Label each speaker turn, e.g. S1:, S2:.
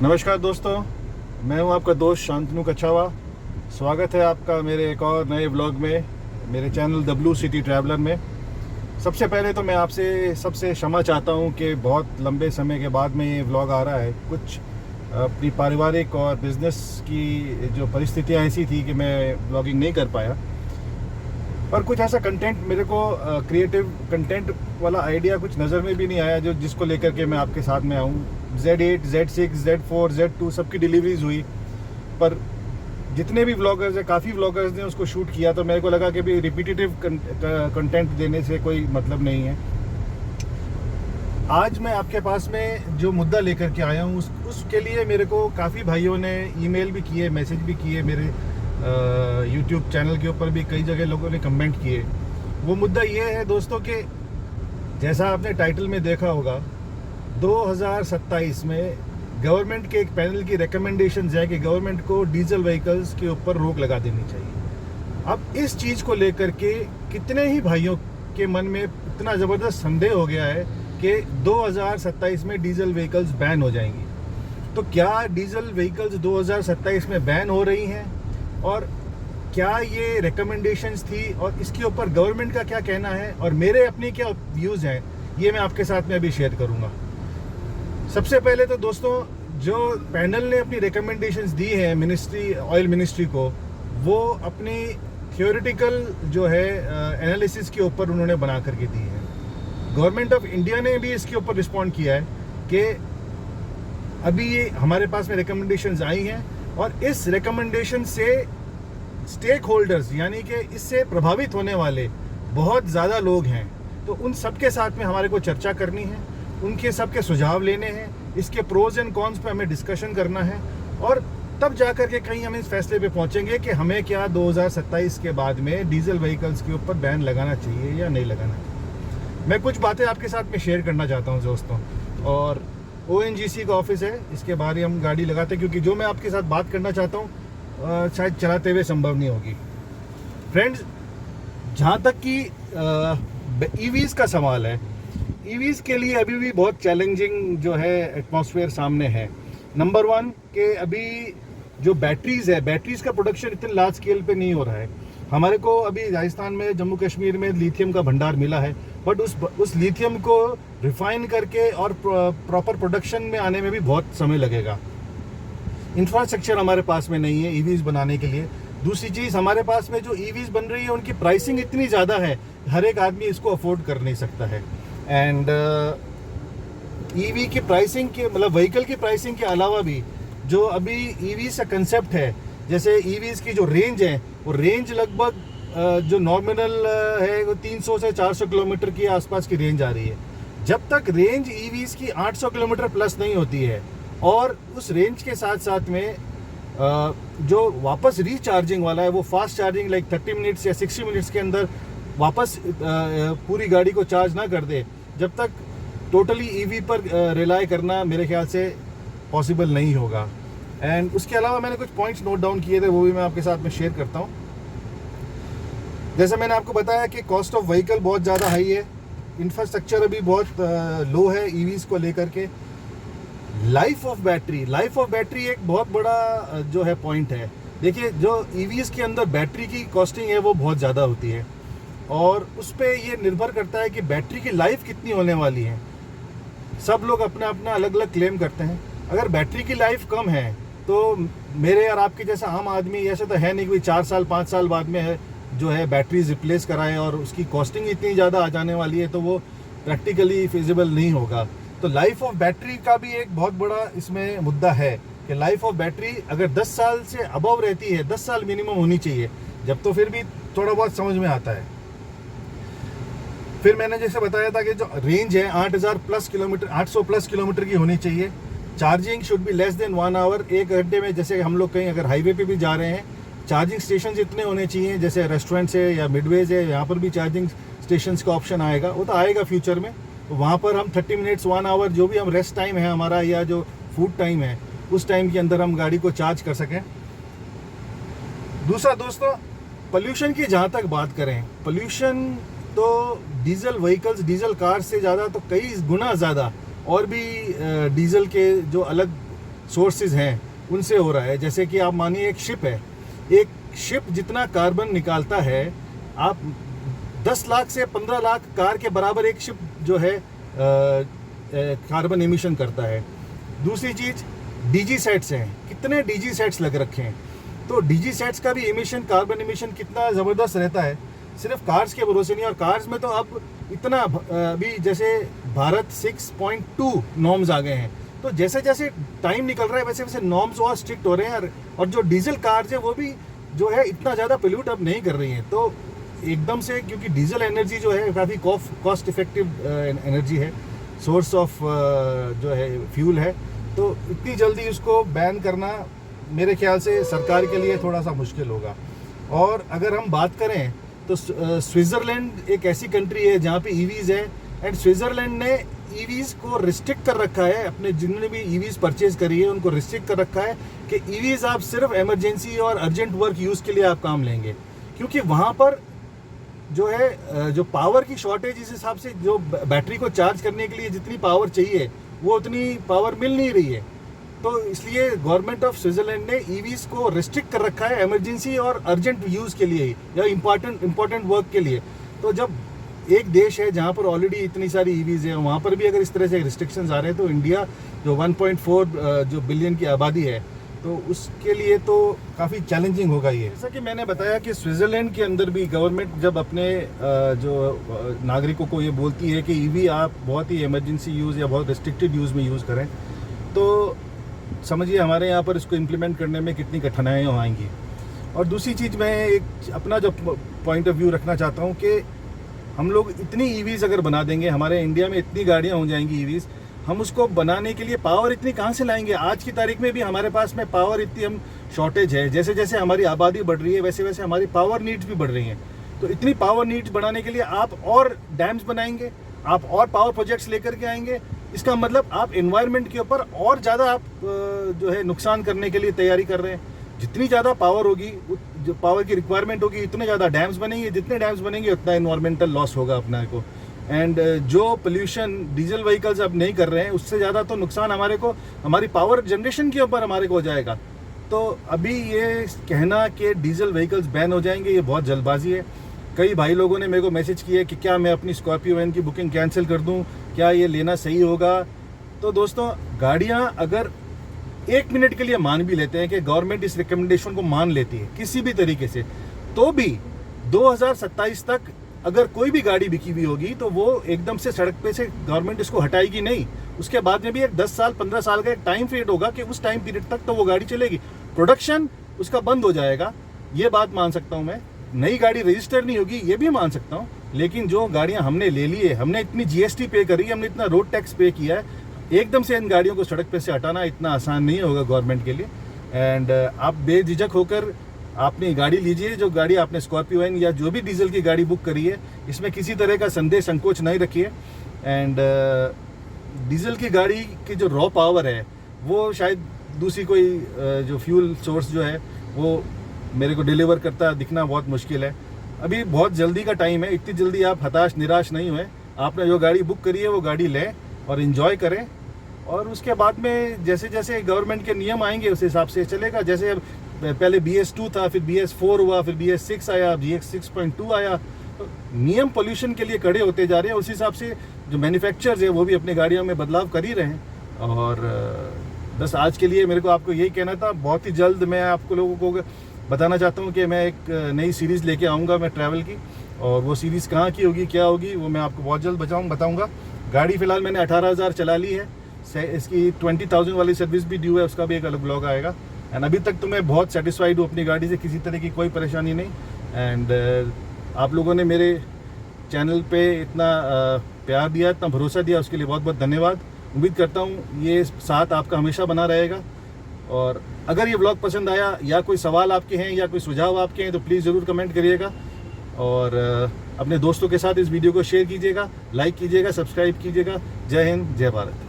S1: नमस्कार दोस्तों, मैं हूं आपका दोस्त शांतनु कछावा। स्वागत है आपका मेरे एक और नए व्लॉग में, मेरे channel the blue city traveller में। सबसे पहले तो मैं आपसे सबसे क्षमा चाहता हूं कि बहुत लंबे समय के बाद में ये व्लॉग आ रहा है। कुछ अपनी पारिवारिक और बिज़नेस की जो परिस्थितियां ऐसी थी कि मैं व्लॉगिंग नहीं कर पाया, और कुछ ऐसा कंटेंट मेरे को क्रिएटिव कंटेंट वाला आइडिया कुछ नज़र में भी नहीं आया जो जिसको लेकर के मैं आपके साथ में आऊँ। Z8, Z6, Z4, Z2 सबकी डिलीवरीज हुई, पर जितने भी व्लॉगर्स हैं, काफ़ी व्लॉगर्स ने उसको शूट किया, तो मेरे को लगा कि भी रिपीटेटिव कंटेंट देने से कोई मतलब नहीं है। आज मैं आपके पास में जो मुद्दा लेकर के आया हूँ उसके लिए मेरे को काफ़ी भाइयों ने ईमेल भी किए, मैसेज भी किए, मेरे यूट्यूब चैनल के ऊपर भी कई जगह लोगों ने कमेंट किए। वो मुद्दा ये है दोस्तों कि जैसा आपने टाइटल में देखा होगा, 2027 में गवर्नमेंट के एक पैनल की रिकमेंडेशंस है कि गवर्नमेंट को डीजल व्हीकल्स के ऊपर रोक लगा देनी चाहिए। अब इस चीज़ को लेकर के कितने ही भाइयों के मन में इतना ज़बरदस्त संदेह हो गया है कि 2027 में डीजल व्हीकल्स बैन हो जाएंगी। तो क्या डीजल व्हीकल्स 2027 में बैन हो रही हैं, और क्या ये रिकमेंडेशंस थी, और इसके ऊपर गवर्नमेंट का क्या कहना है, और मेरे अपने क्या व्यूज़ हैं, ये मैं आपके साथ में अभी शेयर करूँगा। सबसे पहले तो दोस्तों, जो पैनल ने अपनी रिकमेंडेशंस दी है मिनिस्ट्री, ऑयल मिनिस्ट्री को, वो अपनी थियोरेटिकल जो है एनालिसिस के ऊपर उन्होंने बना करके दी है। गवर्नमेंट ऑफ इंडिया ने भी इसके ऊपर रिस्पॉन्ड किया है कि अभी ये हमारे पास में रिकमेंडेशंस आई हैं, और इस रिकमेंडेशन से स्टेक होल्डर्स यानी कि इससे प्रभावित होने वाले बहुत ज़्यादा लोग हैं, तो उन सब के साथ में हमारे को चर्चा करनी है, उनके सबके सुझाव लेने हैं, इसके प्रोज एंड कॉन्स पे हमें डिस्कशन करना है, और तब जा कर के कहीं हम इस फैसले पे पहुंचेंगे कि हमें क्या 2027 के बाद में डीजल व्हीकल्स के ऊपर बैन लगाना चाहिए या नहीं लगाना चाहिए। मैं कुछ बातें आपके साथ में शेयर करना चाहता हूं दोस्तों। और ONGC का ऑफिस है, इसके बाहर हम गाड़ी लगाते हैं, क्योंकि जो मैं आपके साथ बात करना चाहता हूँ शायद चलाते हुए संभव नहीं होगी। फ्रेंड्स, जहाँ तक कि EVs का सवाल है, EVs के लिए अभी भी बहुत चैलेंजिंग जो है एटमॉस्फेयर सामने है। नंबर 1 कि अभी जो बैटरीज़ है, बैटरीज़ का प्रोडक्शन इतने लार्ज स्केल पे नहीं हो रहा है। हमारे को अभी राजस्थान में, जम्मू कश्मीर में लिथियम का भंडार मिला है, बट उस लिथियम को रिफाइन करके और प्रॉपर प्रोडक्शन में आने में भी बहुत समय लगेगा। इंफ्रास्ट्रक्चर हमारे पास में नहीं है EVs बनाने के लिए। दूसरी चीज़, हमारे पास में जो EVs बन रही है उनकी प्राइसिंग इतनी ज़्यादा है, हर एक आदमी इसको अफोर्ड कर नहीं सकता है। एंड EV की प्राइसिंग के, मतलब व्हीकल की प्राइसिंग के अलावा भी जो अभी EVs का कंसेप्ट है, जैसे EVs की जो रेंज है, वो रेंज लगभग जो नॉमिनल है वो 300 से 400 किलोमीटर की आसपास की रेंज आ रही है। जब तक रेंज EVs की 800 किलोमीटर प्लस नहीं होती है, और उस रेंज के साथ साथ में जो वापस रिचार्जिंग वाला है, वो फास्ट चार्जिंग लाइक 30 मिनट्स या 60 मिनट्स के अंदर वापस पूरी गाड़ी को चार्ज ना कर दे, जब तक टोटली EV पर रिलाई करना मेरे ख्याल से पॉसिबल नहीं होगा। एंड उसके अलावा मैंने कुछ पॉइंट्स नोट डाउन किए थे, वो भी मैं आपके साथ में शेयर करता हूँ। जैसे मैंने आपको बताया कि कॉस्ट ऑफ व्हीकल बहुत ज़्यादा हाई है, इंफ्रास्ट्रक्चर अभी बहुत लो है EVs को लेकर के। लाइफ ऑफ बैटरी एक बहुत बड़ा जो है पॉइंट है। देखिए, जो EVs के अंदर बैटरी की कॉस्टिंग है वो बहुत ज़्यादा होती है, और उस पर ये निर्भर करता है कि बैटरी की लाइफ कितनी होने वाली है। सब लोग अपना अपना अलग अलग क्लेम करते हैं। अगर बैटरी की लाइफ कम है तो मेरे और आपके जैसा आम आदमी ऐसे तो है नहीं, कोई 4 साल 5 साल बाद में है जो है बैटरीज रिप्लेस कराएं, और उसकी कॉस्टिंग इतनी ज़्यादा आ जाने वाली है, तो वो प्रैक्टिकली फिजिबल नहीं होगा। तो लाइफ ऑफ बैटरी का भी एक बहुत बड़ा इसमें मुद्दा है कि लाइफ ऑफ बैटरी अगर 10 साल से अबव रहती है, 10 साल मिनिमम होनी चाहिए, जब तो फिर भी थोड़ा बहुत समझ में आता है। फिर मैंने जैसे बताया था कि जो रेंज है 8,000 प्लस किलोमीटर, 800 प्लस किलोमीटर की होनी चाहिए। Charging should be less than 1 hour. 1 घंटे में, जैसे हम लोग कहीं अगर हाईवे पे भी जा रहे हैं, चार्जिंग स्टेशन इतने होने चाहिए, जैसे रेस्टोरेंट्स है या मिडवेज है, यहाँ पर भी चार्जिंग स्टेशन का ऑप्शन आएगा। वो तो आएगा फ्यूचर में, तो वहाँ पर हम 30 मिनट्स 1 आवर जो भी हम रेस्ट टाइम है हमारा, या जो फूड टाइम है, उस टाइम के अंदर हम गाड़ी को चार्ज कर सकें। दूसरा दोस्तों, पोल्यूशन की जहाँ तक बात करें, पोल्यूशन तो डीजल व्हीकल्स, डीजल कार से ज़्यादा तो कई गुना ज़्यादा और भी डीजल के जो अलग सोर्सेज हैं उनसे हो रहा है। जैसे कि आप मानिए एक शिप है, एक शिप जितना कार्बन निकालता है, आप 10 लाख से 15 लाख कार के बराबर एक शिप जो है कार्बन एमिशन करता है। दूसरी चीज़ डीजी सेट्स हैं, कितने डीजी सेट्स लग रखे हैं, तो डीजी सेट्स का भी एमिशन, कार्बन एमिशन कितना ज़बरदस्त रहता है। सिर्फ कार्स के भरोसे नहीं, और कार्स में तो अब इतना अभी जैसे भारत 6.2 नॉर्म्स आ गए हैं, तो जैसे जैसे टाइम निकल रहा है वैसे वैसे नॉर्म्स और स्ट्रिक्ट हो रहे हैं। और जो डीजल कार्स है वो भी जो है इतना ज़्यादा पोल्यूट अब नहीं कर रही हैं। तो एकदम से, क्योंकि डीजल एनर्जी जो है काफ़ी कॉस्ट इफेक्टिव एनर्जी है, सोर्स ऑफ जो है फ्यूल है, तो इतनी जल्दी उसको बैन करना मेरे ख्याल से सरकार के लिए थोड़ा सा मुश्किल होगा। और अगर हम बात करें तो स्विट्ज़रलैंड एक ऐसी कंट्री है जहाँ पे ईवीज़ है, एंड स्विट्ज़रलैंड ने ईवीज़ को रिस्ट्रिक्ट कर रखा है। अपने जिन्होंने भी ईवीज़ परचेज करी है उनको रिस्ट्रिक्ट कर रखा है कि ईवीज़ आप सिर्फ इमरजेंसी और अर्जेंट वर्क यूज़ के लिए आप काम लेंगे, क्योंकि वहाँ पर जो है जो पावर की शॉर्टेज, इस हिसाब से जो बैटरी को चार्ज करने के लिए जितनी पावर चाहिए वो उतनी पावर मिल नहीं रही है। तो इसलिए गवर्नमेंट ऑफ स्विट्ज़रलैंड ने ईवीज़ को रिस्ट्रिक्ट कर रखा है इमरजेंसी और अर्जेंट यूज़ के लिए ही, या इम्पॉर्टेंट वर्क के लिए। तो जब एक देश है जहाँ पर ऑलरेडी इतनी सारी ईवीज़ है, वहाँ पर भी अगर इस तरह से रिस्ट्रिक्शंस आ रहे हैं, तो इंडिया जो 1.4 जो बिलियन की आबादी है, तो उसके लिए तो काफ़ी चैलेंजिंग होगा ये। जैसा कि मैंने बताया कि स्विट्ज़रलैंड के अंदर भी गवर्नमेंट जब अपने जो नागरिकों को ये बोलती है कि ईवी आप बहुत ही इमरजेंसी यूज़ या बहुत रिस्ट्रिक्टेड यूज़ में यूज़ करें, तो समझिए हमारे यहाँ पर इसको इम्प्लीमेंट करने में कितनी कठिनाइयाँ आएंगी। और दूसरी चीज़, मैं एक अपना जो पॉइंट ऑफ व्यू रखना चाहता हूँ कि हम लोग इतनी ईवीज़ अगर बना देंगे, हमारे इंडिया में इतनी गाड़ियाँ हो जाएंगी ईवीज़, हम उसको बनाने के लिए पावर इतनी कहाँ से लाएंगे। आज की तारीख में भी हमारे पास में पावर इतनी हम शॉर्टेज है। जैसे जैसे हमारी आबादी बढ़ रही है वैसे वैसे हमारी पावर नीड्स भी बढ़ रही हैं। तो इतनी पावर नीड्स बढ़ाने के लिए आप और डैम्स बनाएंगे, आप और पावर प्रोजेक्ट्स लेकर के आएंगे, इसका मतलब आप एनवायरनमेंट के ऊपर और ज़्यादा आप जो है नुकसान करने के लिए तैयारी कर रहे हैं। जितनी ज़्यादा पावर होगी, जो पावर की रिक्वायरमेंट होगी, इतने ज़्यादा डैम्स बनेंगे, जितने डैम्स बनेंगे उतना एनवायरमेंटल लॉस होगा अपने को। एंड जो पोल्यूशन डीजल व्हीकल्स अब नहीं कर रहे हैं, उससे ज़्यादा तो नुकसान हमारे को हमारी पावर जनरेशन के ऊपर हमारे को हो जाएगा। तो अभी ये कहना कि डीजल व्हीकल्स बैन हो जाएंगे, ये बहुत जल्दबाजी है। कई भाई लोगों ने मेरे को मैसेज किया कि क्या मैं अपनी स्कॉर्पियो वैन की बुकिंग कैंसिल कर दूं, क्या ये लेना सही होगा। तो दोस्तों, गाड़ियां अगर 1 मिनट के लिए मान भी लेते हैं कि गवर्नमेंट इस रिकमेंडेशन को मान लेती है किसी भी तरीके से, तो भी 2027 तक अगर कोई भी गाड़ी बिकी हुई होगी तो वो एकदम से सड़क पे से गवर्नमेंट इसको हटाएगी नहीं। उसके बाद में भी एक 10 साल 15 साल का एक टाइम पीरियड होगा कि उस टाइम पीरियड तक तो वो गाड़ी चलेगी, प्रोडक्शन उसका बंद हो जाएगा। ये बात मान सकता हूँ मैं। नई गाड़ी रजिस्टर नहीं होगी, ये भी मान सकता हूँ, लेकिन जो गाड़ियाँ हमने ले ली है, हमने इतनी GST पे करी, हमने इतना रोड टैक्स पे किया है, एकदम से इन गाड़ियों को सड़क पे से हटाना इतना आसान नहीं होगा गवर्नमेंट के लिए। एंड आप बेझिझक होकर आपने गाड़ी लीजिए, जो गाड़ी आपने स्कॉर्पियो वैन या जो भी डीजल की गाड़ी बुक करी है, इसमें किसी तरह का संदेह संकोच नहीं रखिए। एंड डीजल की गाड़ी की जो रॉ पावर है वो शायद दूसरी कोई जो फ्यूल सोर्स जो है वो मेरे को डिलीवर करता दिखना बहुत मुश्किल है। अभी बहुत जल्दी का टाइम है, इतनी जल्दी आप हताश निराश नहीं हुए। आपने जो गाड़ी बुक करी है वो गाड़ी लें और इन्जॉय करें, और उसके बाद में जैसे जैसे गवर्नमेंट के नियम आएंगे उस हिसाब से चलेगा। जैसे अब पहले BS2 था, फिर BS4 हुआ, फिर BS6 आया, BS 6.2 आया। तो नियम पोल्यूशन के लिए कड़े होते जा रहे हैं। उस हिसाब से जो मैन्युफैक्चरर्स है वो भी अपनी गाड़ियों में बदलाव कर ही रहे हैं। और बस आज के लिए मेरे को आपको यही कहना था। बहुत ही जल्द मैं आपको लोगों को बताना चाहता हूँ कि मैं एक नई सीरीज़ लेके आऊँगा मैं ट्रैवल की, और वो सीरीज़ कहाँ की होगी, क्या होगी, वो मैं आपको बहुत जल्द बताऊँगा। गाड़ी फ़िलहाल मैंने 18,000 चला ली है, इसकी 20,000 वाली सर्विस भी ड्यू है, उसका भी एक अलग ब्लॉग आएगा। एंड अभी तक तो मैं बहुत सेटिस्फाइड हूँ अपनी गाड़ी से, किसी तरह की कोई परेशानी नहीं। एंड आप लोगों ने मेरे चैनल पे इतना प्यार दिया, इतना भरोसा दिया, उसके लिए बहुत बहुत धन्यवाद। उम्मीद करता हूँ ये साथ आपका हमेशा बना रहेगा। और अगर ये व्लॉग पसंद आया या कोई सवाल आपके हैं या कोई सुझाव आपके हैं तो प्लीज़ ज़रूर कमेंट करिएगा, और अपने दोस्तों के साथ इस वीडियो को शेयर कीजिएगा, लाइक कीजिएगा, सब्सक्राइब कीजिएगा। जय हिंद, जय भारत।